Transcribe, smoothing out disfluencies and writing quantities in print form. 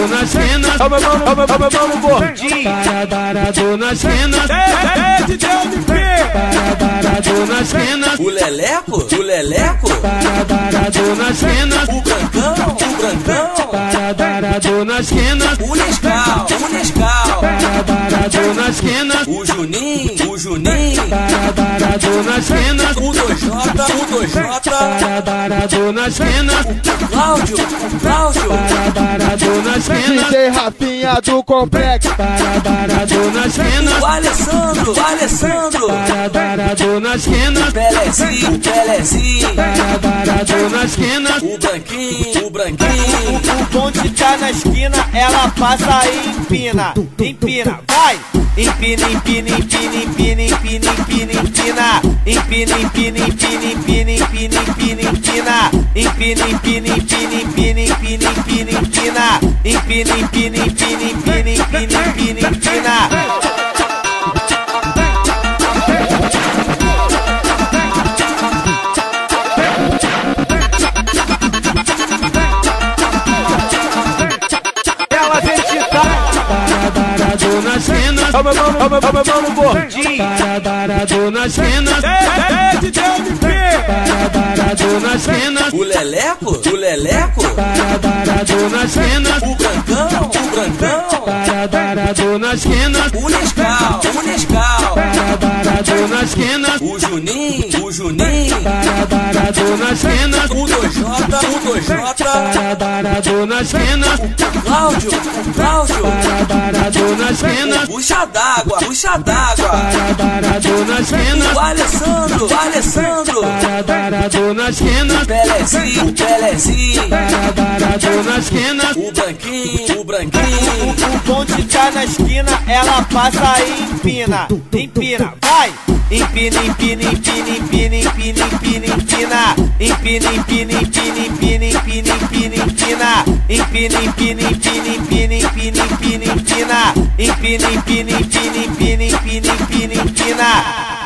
Nas cenas, ó meu mano gordinho. Parado nas cenas, DJ MP. Parado nas cenas, o Leleco, parado nas cenas, o Brancão, parado nas cenas, o Nescau, parado nas cenas, o Juninho, parado nas cenas, o 2J, parado nas cenas, o Cláudio, parado nas cenas, DJ Rafinha do Complexo. parado nas cenas, o Alessandro, parado nas cenas, Pelezinho, parado nas cenas, o Branquinho, O bonde tá na esquina, ela passa e empina, vai! Empina, empina, empina, empina, empina, empina, empina. Empina, empina, empina, empina, empina, empina, empina. Empina, empina, empina, empina, empina, empina, empina. Empina, empina, empina, empina, empina, empina, empina. Parado nas cenas, ó meu mano gordinho. Parado nas cenas, DJ MP. Parado nas cenas, o Leleco, parado nas cenas, o Brancão, parado nas cenas, o Nescau, parado nas cenas, o Juninho, parado nas cenas, o 2J, parado nas cenas, o Cláudio, parado nas cenas, puxa d'água, parado nas cenas, o Alessandro, parado nas cenas, Pelezinho, parado nas cenas, o Branquinho, O bonde tá na esquina, ela passa e empina, vai! Empina, empina, empina, empina, empina, empina, empina. Empina, empina, empina, empina, empina, empina, empina. Empina, empina, empina, empina, empina, empina, empina. Empina, empina, empina, empina, empina, empina, empina.